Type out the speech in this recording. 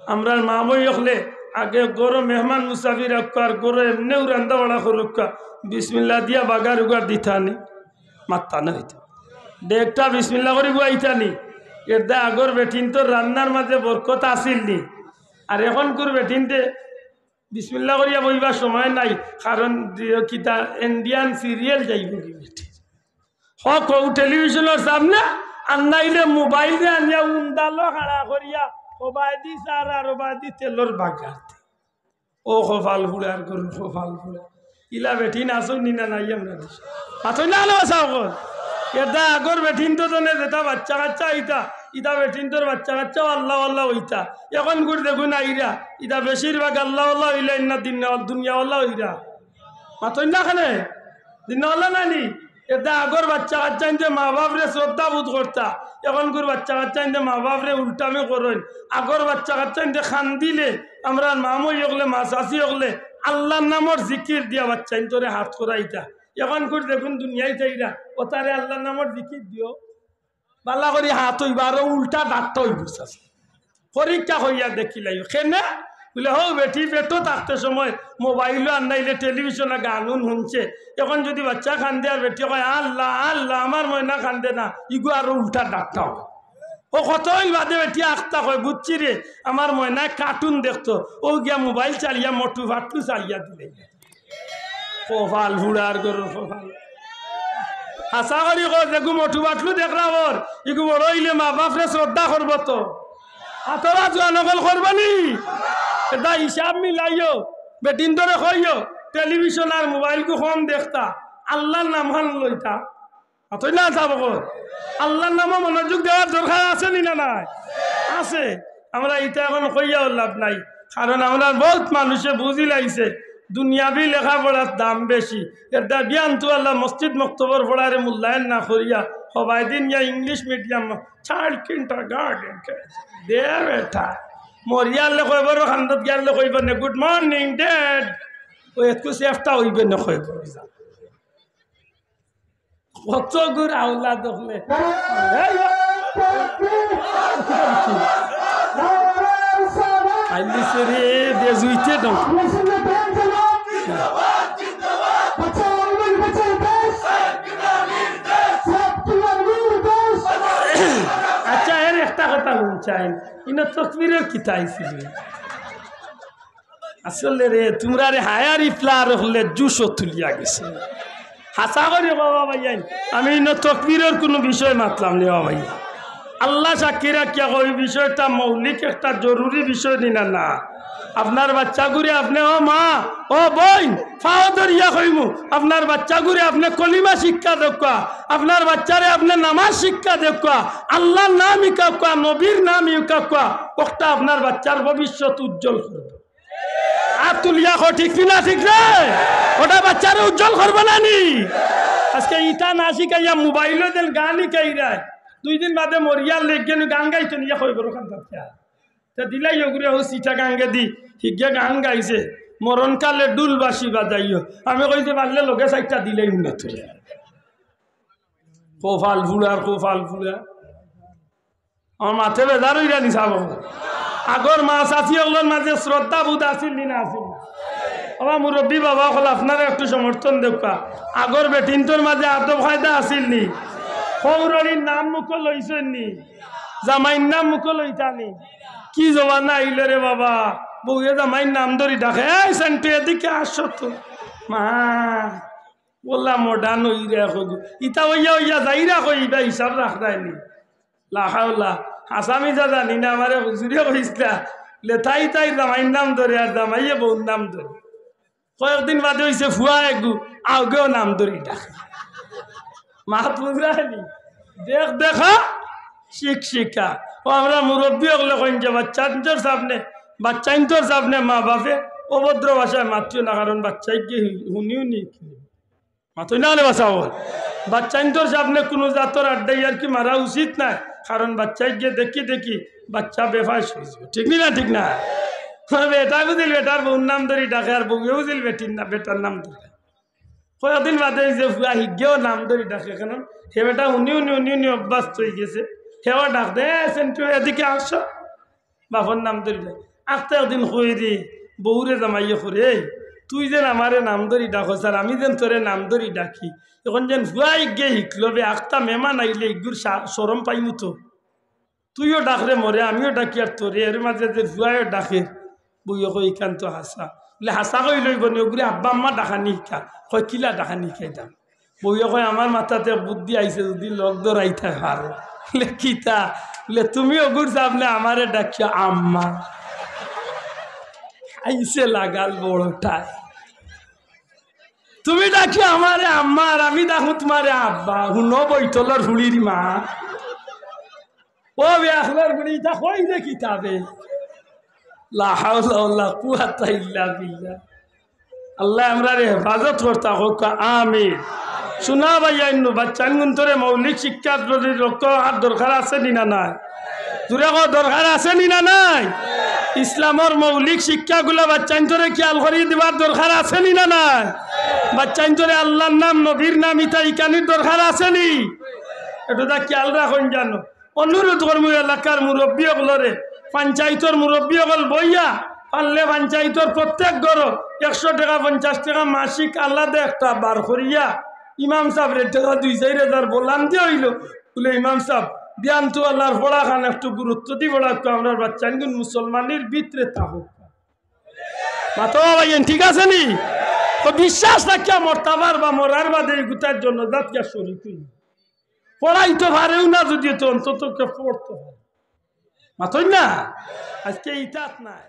আমরা মা বই হলে আগে গরো মেহমান মুসাফির আর গরো এমনিও রান্দা বাড়া করুকা বিসমিল্লা দিয়া বাগার উগার দিতানি মাত্তা না হইতো ডেকটা বিসমিল্লা করি বুয়াইতানি এটা আগর বেটিন তো রান্নার মাঝে বরকত আসিল নি আর এখন করে বেটিনতে বিসমিল্লা করিয়া বইবার সময় নাই কারণ কিতা ইন্ডিয়ান সিরিয়াল যাইব কি বেটি হক টেলিভিশনের সামনে আর নাইলে মোবাইলে আনিয়া উন্দালো খাড়া করিয়া ওবায়দি সার আর ওবায়দি তেলর বাগাতে ও খোফাল ফুড়ার করুন খোফাল ফুড়া ইলা বেঠিন আসুন নি না নাই আমরা আসুন না আলো সাগর এটা আগর বেঠিন তো জনে যেটা বাচ্চা কাচ্চা ইটা ইটা বেঠিন তোর বাচ্চা কাচ্চাও আল্লাহ আল্লাহ ওইটা এখন করে দেখুন আইরা ইটা বেশিরভাগ আল্লাহ আল্লাহ হইলেন না দুনিয়া আল্লাহ হইরা মাতই না খানে দিন আল্লাহ নানি এটা আগর বাচ্চা কাচ্চা ইনতে মা বাপরে শ্রদ্ধা বোধ করতা এখন করে বাচ্চা কাচ্চা ইনতে মা বাপরে উল্টামে করেন আগর বাচ্চা কাচ্চা ইনতে খান দিলে আমরা মামই হগলে মা চাষি হগলে আল্লাহর নামর জিকির দিয়া বাচ্চা ইনতরে হাত করাইতা এখন করে দেখুন দুনিয়ায় চাইরা ও তারে আল্লাহর নামর জিকির দিও পাল্লা করি হাত হইবা আর উল্টা ডাক্তার হইব পরীক্ষা হইয়া দেখিলাই কেনে বলে হো বেটি পেটো থাকতে সময় মোবাইলও আনাইলে টেলিভিশনে গান শুনছে এখন যদি বাচ্চা কান্দে আর বেটি কয় আল্লাহ আল্লাহ আমার ময়না কান্দে না ইগু আরো উল্টা ডাক্তার হয় ও কতই বাদে বেটি আখতা কয় বুঝছি রে আমার ময়নায় কার্টুন দেখতো ও গিয়া মোবাইল চালিয়া মটু ফাটলু চালিয়া দিলে কপাল হুড়ার গরুর কপাল আশা করি দেখু মটু বাটলু দেখলাম ওর ইগু বড় হইলে মা বাপরে শ্রদ্ধা করবো তো হাতরা জোয়া নকল করবানি এটা হিসাব মিলাইও বেটিন ধরে কইও টেলিভিশন আর মোবাইল কু কম দেখতা আল্লাহর নাম হান লইতা হাতই না যাব আল্লাহর নামে মনোযোগ দেওয়ার দরকার আছে নি না নাই আছে আমরা এটা এখন কইয়াও লাভ নাই কারণ আমরা বহুত মানুষে বুঝি লাইছে দুনিয়াবি লেখাপড়ার দাম বেশি এটা বিয়ান তো আল্লাহ মসজিদ মক্তবর পড়ারে মূল্যায়ন না করিয়া সবাই দিন ইয়া English medium child kindergarten দে বেটা মরিয়ালে কইবার খান্দত গিয়ালে কইব না গুড মর্নিং ড্যাড ও একটু সেফটা হইবে না কইব কত গুর আওলাদ হলে আইলি সরে বেজুইতে দাও আচ্ছা এর একটা কথা বলছেন ইনা তকবীরের কিতা আইছিল আসলে রে তোমরা রে হায়ার ইফলার হলে জুসও তুলিয়া গেছে হাসা করে বাবা ভাইয়ান আমি ইনা তকবীরের কোনো বিষয় মাতলাম নি বাবা ভাইয়া আল্লাহ সাক্ষী রাখিয়া ওই বিষয়টা মৌলিক একটা জরুরি বিষয় নিনা না আপনার বাচ্চা ঘুরে আপনি ও মা ও বোন ফাও ধরিয়া কইমু আপনার বাচ্চা ঘুরে আপনি কলিমা শিক্ষা দেখা আপনার বাচ্চারে আপনি নামাজ শিক্ষা দেখা আল্লাহর নাম ইকাকা নবীর নাম ইকাকা ওটা আপনার বাচ্চার ভবিষ্যৎ উজ্জ্বল করবে আর তুলিয়া ঠিক না ঠিক রে ওটা বাচ্চারে উজ্জ্বল করবে না নি আজকে ইটা না শিখাইয়া মোবাইলে দেন গান শিখাইরায় 2 দিন বাদে মরিয়ার লেগে গান গাইতো নিয়ে কইব ওখান থেকে দিলাই ওগুলো ও চিঠা গাঙ্গে দি শিখিয়া গান গাইছে মরণকালে ডুল বাসি বাজাইও আমি কইতে পারলে লোকে চাইটা দিলেই উন্নত কোফাল ফুলার কোফাল ফুলা আমার মাথে বেজার হইরা নি চাব আগর মা চাচি ওগুলোর মাঝে শ্রদ্ধা বোধ আসিল নি না আসিল আমার মুরব্বী বাবা হল আপনারা একটু সমর্থন দেখা আগর বেটিনটোর মাঝে আদব ফায়দা আসিল নি সৌরণীর নাম মুখ লইছেন নি জামাইর নাম মুখ লইতানি কি জমানা আইলে রে বাবা বউয়ে জামাইর নাম ধরি ডাকে এই সেন্টু এদিকে আসো তো মা বললা মডার্ন হইরা কই ইতা হইয়া হইয়া যাইরা কই ইটা হিসাব রাখরাইনি লাহাউলা আসামি যা জানি না আমারে হুজুরিয়া কইছিলা লেথাই তাই জামাইর নাম ধরে আর জামাইয়ে বউর নাম ধরে কয়েকদিন বাদে হইছে ফুয়া একগু আউগেও নাম ধরি ডাকে মাত বুঝরাইনি দেখ দেখা শিখ শিক্ষা ও আমরা মুরব্বী হলে কইন যে বাচ্চাইন্তর সামনে মা বাপে অভদ্র ভাষায় মাতৃ না কারণ বাচ্চাই কি শুনিও নি মাতই না হলে বাসা বল বাচ্চাইন্তর সামনে কোনো জাতর আড্ডাই আর কি মারা উচিত না কারণ বাচ্চাই গিয়ে দেখি বাচ্চা বেফাস হয়ে যাবে ঠিক না ঠিক না বেটা বুঝিল বেটার বউর নাম ধরি ডাকে আর বউয়ে বুঝিল বেটির না বেটার নাম ধরে কয়েকদিন বাদে যে ফুয়া হিগেও নাম ধরি ডাকে কারণ সে বেটা উনি অভ্যাস হয়ে গেছে সেও ডাক দে সেন্টু এদিকে আসো বাপর নাম ধরি আখতে একদিন কই রে বউরে জামাইয়ে করে তুই যেন আমারে নাম ধরি ডাকো স্যার আমি যেন তোরে নাম ধরি ডাকি এখন যেন ভুয়াই গে শিখলবে আখতা মেমান আইলে ইগুর সরম পাইমু তো তুইও ডাকরে মরে আমিও ডাকি আর তোরে এর মাঝে যে ভুয়াইও ডাকে বইও কই ইখান তো হাসা বলে হাসা কই লইব নি ওগুলি আব্বা আম্মা ডাকানি শিখা কয় কিলা ডাকানি খাইতাম বইও কয় আমার মাথাতে বুদ্ধি আইছে যদি লগ ধরাইতে পারো বলে কিতা বলে তুমি ওগুর সামনে আমারে ডাকিয়া আম্মা আইসে লাগাল বড়টায় তুমি ডাকি আমারে আম্মা আর আমি ডাকু তোমারে আব্বা হুনো বৈতলর হুড়ির মা ও বেখলার বুড়ি তা কই রে কিতাবে লা হাওলা ওয়ালা কুওয়াতা ইল্লা বিল্লাহ আল্লাহ আমরারে হেফাজত করতা হোক আমিন শোনা ভাইয়া ইন্নু বাচ্চান গুন্তরে মৌলিক শিক্ষার প্রতি লক্ষ্য আর দরকার আছে নি না নাই জুড়ে কো দরকার আছে নি না নাই ইসলামর মৌলিক শিক্ষাগুলো বাচ্চান্তরে খেয়াল করিয়ে দেবার দরকার আছে নি না নাই বাচ্চান্তরে আল্লাহর নাম নবীর নাম ইতা ইকানির দরকার আছে নি এটা খেয়াল রাখুন জানো অনুরোধ করবো এলাকার মুরব্বী হলরে পঞ্চায়েতর মুরব্বী হল বইয়া পারলে পঞ্চায়েতর প্রত্যেক ঘর 100 টাকা 50 টাকা মাসিক আলাদা একটা বার করিয়া ইমাম সাহেবের টাকা 2-4,000 বললাম দিয়ে হইল বলে ইমাম সাহেব ধ্যান তো আল্লাহর পড়া খান একটু গুরুত্ব দিব রাখতো আমরা বাচ্চা কিন্তু মুসলমানের ভিতরে থাকুক মাতো ভাইয়েন ঠিক আছে নি তো বিশ্বাস রাখিয়া মরতাবার বা মরার বাদে গুতার জন্য জাতকে শরীর পড়াইতে পারেও না যদি তো অন্তত পড়তে পারে মাতই না আজকে ইতাত নাই